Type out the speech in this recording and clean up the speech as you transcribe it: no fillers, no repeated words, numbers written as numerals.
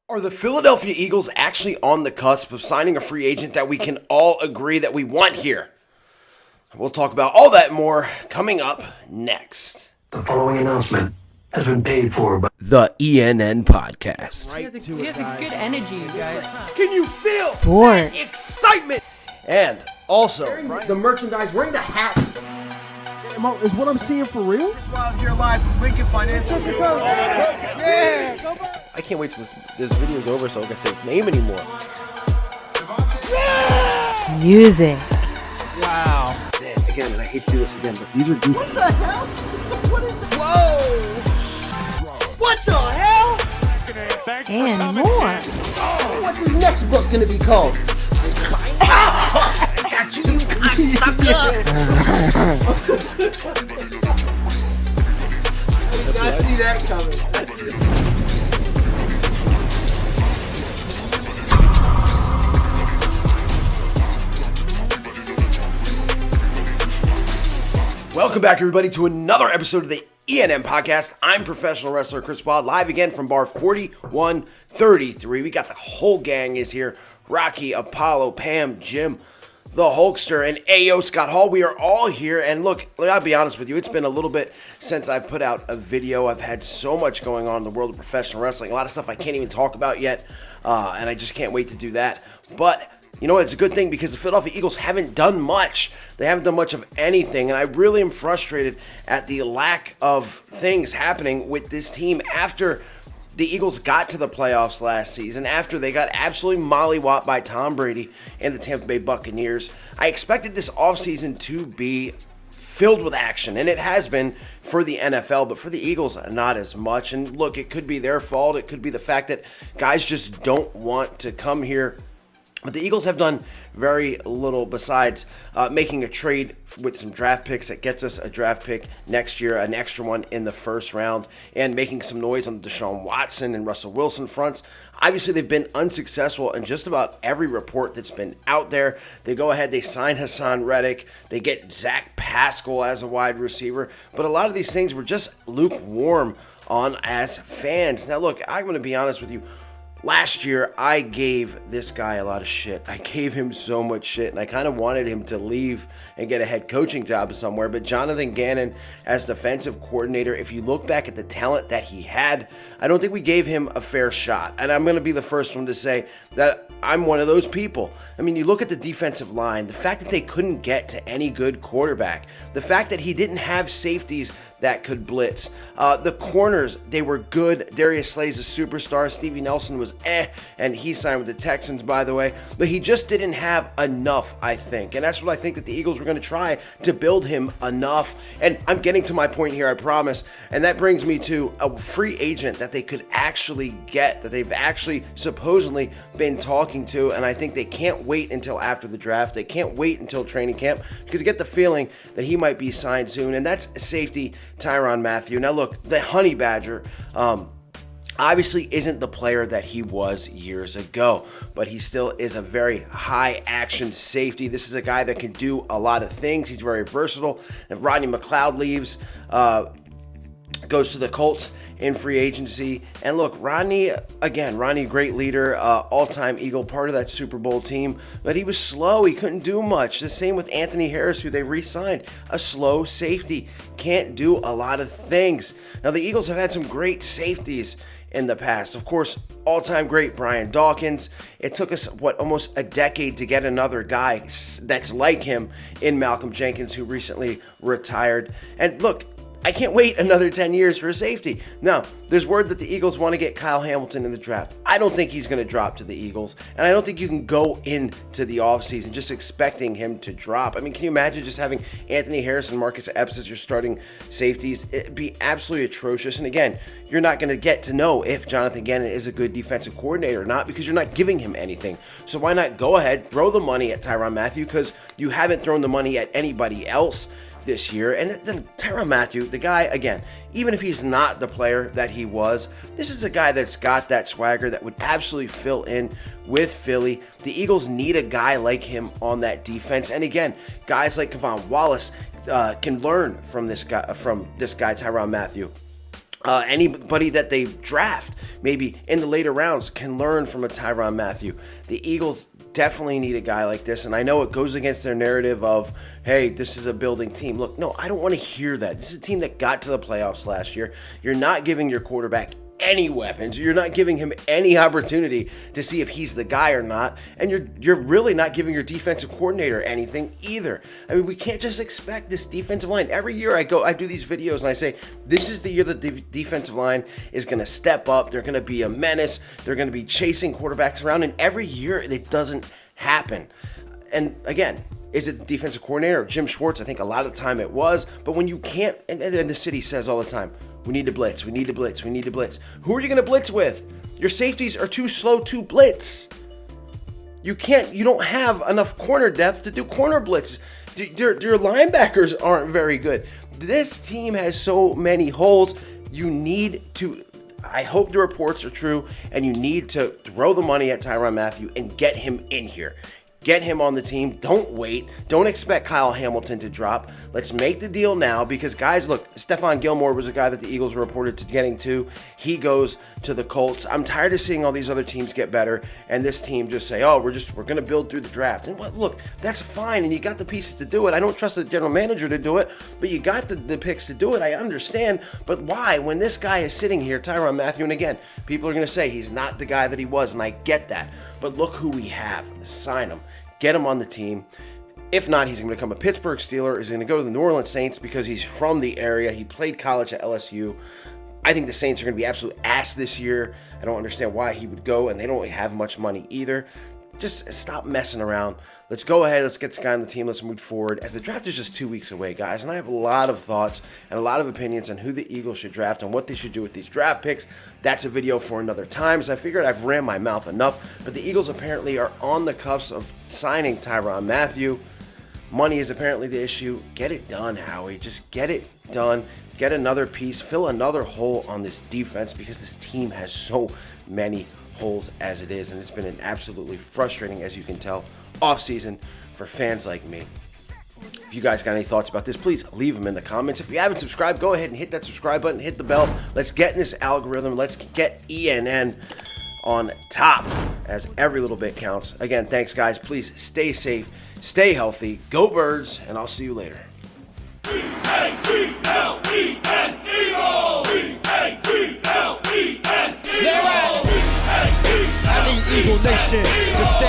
Are the Philadelphia Eagles actually on the cusp of signing a free agent that we can all agree that we want here? We'll talk about all that and more coming up next. The following announcement has been paid for by the ENN Podcast. He has a good energy, you guys. Can you feel Sport. the excitement? And also, The merchandise, wearing the hats. Is what I'm seeing for real? Here live from Lincoln Financial. I can't wait till this video's over so I can say his name anymore. Music. Wow. Man, again, and I hate to do this again, but these are goofy. What the hell? What is that? Whoa! What the hell? And more. What's his next book gonna be called? Got you cocksucker! I did not see that coming. Welcome back, everybody, to another episode of the ENM Podcast. I'm professional wrestler Chris Wild, live again from bar 4133. We got the whole gang is here. Rocky, Apollo, Pam, Jim, the Hulkster, and Ayo Scott Hall. We are all here, and look, I'll be honest with you, it's been a little bit since I've put out a video. I've had so much going on in the world of professional wrestling, a lot of stuff I can't even talk about yet, and I just can't wait to do that. But you know what? It's a good thing because the Philadelphia Eagles haven't done much. They haven't done much of anything, and I really am frustrated at the lack of things happening with this team after the Eagles got to the playoffs last season, after they got absolutely mollywopped by Tom Brady and the Tampa Bay Buccaneers. I expected this offseason to be filled with action, and it has been for the NFL, but for the Eagles, not as much. And look, it could be their fault. It could be the fact that guys just don't want to come here. But the Eagles have done very little besides making a trade with some draft picks that gets us a draft pick next year, an extra one in the first round, and making some noise on the Deshaun Watson and Russell Wilson fronts. Obviously, they've been unsuccessful in just about every report that's been out there. They go ahead, they sign Hassan Reddick, they get Zach Pascal as a wide receiver, but a lot of these things were just lukewarm on as fans. Now, look, I'm going to be honest with you. Last year, I gave this guy a lot of shit. I gave him so much shit, and I kind of wanted him to leave and get a head coaching job somewhere. But Jonathan Ganon, as defensive coordinator, if you look back at the talent that he had, I don't think we gave him a fair shot. And I'm going to be the first one to say that I'm one of those people. I mean, you look at the defensive line, the fact that they couldn't get to any good quarterback, the fact that he didn't have safeties that could blitz. The corners, they were good. Darius Slay's a superstar. Stevie Nelson was and he signed with the Texans, by the way. But he just didn't have enough, I think. And that's what I think that the Eagles were going to try to build him enough. And I'm getting to my point here, I promise. And that brings me to a free agent that they could actually get, that they've actually supposedly been talking to. And I think they can't wait until after the draft. They can't wait until training camp because I get the feeling that he might be signed soon. And that's Safety Tyrann Mathieu. Now look, the Honey Badger obviously isn't the player that he was years ago, but he still is a very high action safety. This is a guy that can do a lot of things. He's very versatile. If Rodney McLeod leaves, goes to the Colts in free agency. And look, Rodney, great leader, all-time Eagle, part of that Super Bowl team, but he was slow. He couldn't do much. The same with Anthony Harris, who they re-signed, a slow safety. Can't do a lot of things. Now, the Eagles have had some great safeties in the past. Of course, all-time great Brian Dawkins. It took us, almost a decade to get another guy that's like him in Malcolm Jenkins, who recently retired. And look, I can't wait another 10 years for a safety. Now, there's word that the Eagles want to get Kyle Hamilton in the draft. I don't think he's going to drop to the Eagles, and I don't think you can go into the offseason just expecting him to drop. I mean, can you imagine just having Anthony Harris and Marcus Epps as your starting safeties? It'd be absolutely atrocious. And again, you're not going to get to know if Jonathan Gannon is a good defensive coordinator or not because you're not giving him anything. So why not go ahead, throw the money at Tyron Matthew because you haven't thrown the money at anybody else this year. And then Tyron Matthew, the guy, again, even if he's not the player that he was, this is a guy that's got that swagger that would absolutely fill in with Philly. The Eagles need a guy like him on that defense. And again, guys like Kevon Wallace can learn from this guy, Tyron Matthew. Anybody that they draft, maybe in the later rounds, can learn from a Tyron Matthew. The Eagles definitely need a guy like this, and I know it goes against their narrative of, hey, this is a building team. Look, no, I don't want to hear that. This is a team that got to the playoffs last year. You're not giving your quarterback any weapons. You're not giving him any opportunity to see if he's the guy or not, and you're really not giving your defensive coordinator anything either. I mean, we can't just expect this defensive line. Every year I do these videos and I say, this is the year that the defensive line is going to step up. They're going to be a menace. They're going to be chasing quarterbacks around, and every year it doesn't happen. And again, is it the defensive coordinator or Jim Schwartz? I think a lot of the time it was. But when you can't, and the city says all the time, we need to blitz, we need to blitz, we need to blitz. Who are you going to blitz with? Your safeties are too slow to blitz. You don't have enough corner depth to do corner blitzes. Your linebackers aren't very good. This team has so many holes. You need to, I hope the reports are true, and you need to throw the money at Tyron Matthew and get him in here. Get him on the team. Don't wait. Don't expect Kyle Hamilton to drop. Let's make the deal now because, guys, look, Stephon Gilmore was a guy that the Eagles were reported to getting to. He goes to the Colts. I'm tired of seeing all these other teams get better and this team just say, oh, we're going to build through the draft. And look, that's fine, and you got the pieces to do it. I don't trust the general manager to do it, but you got the picks to do it. I understand, but why? When this guy is sitting here, Tyron Matthew, and again, people are going to say he's not the guy that he was, and I get that, but look who we have. Sign him. Get him on the team. If not, he's going to become a Pittsburgh Steeler. He's going to go to the New Orleans Saints because he's from the area. He played college at LSU. I think the Saints are going to be absolute ass this year. I don't understand why he would go, and they don't really have much money either. Just stop messing around. Let's go ahead. Let's get this guy on the team. Let's move forward. As the draft is just 2 weeks away, guys, and I have a lot of thoughts and a lot of opinions on who the Eagles should draft and what they should do with these draft picks. That's a video for another time, so I figured I've ran my mouth enough. But the Eagles apparently are on the cusp of signing Tyron Matthew. Money is apparently the issue. Get it done, Howie. Just get it done. Get another piece. Fill another hole on this defense because this team has so many holes as it is, and it's been an absolutely frustrating, as you can tell, offseason for fans like me. If you guys got any thoughts about this, please leave them in the comments. If you haven't subscribed, go ahead and hit that subscribe button, hit the bell. Let's get in this algorithm. Let's get ENN on top, as every little bit counts. Again, thanks, guys. Please stay safe, stay healthy, go Birds, and I'll see you later. E-A-G-L-E-S, Eagles! E-A-G-L-E-S, Eagles! I need Eagle Nation to stand.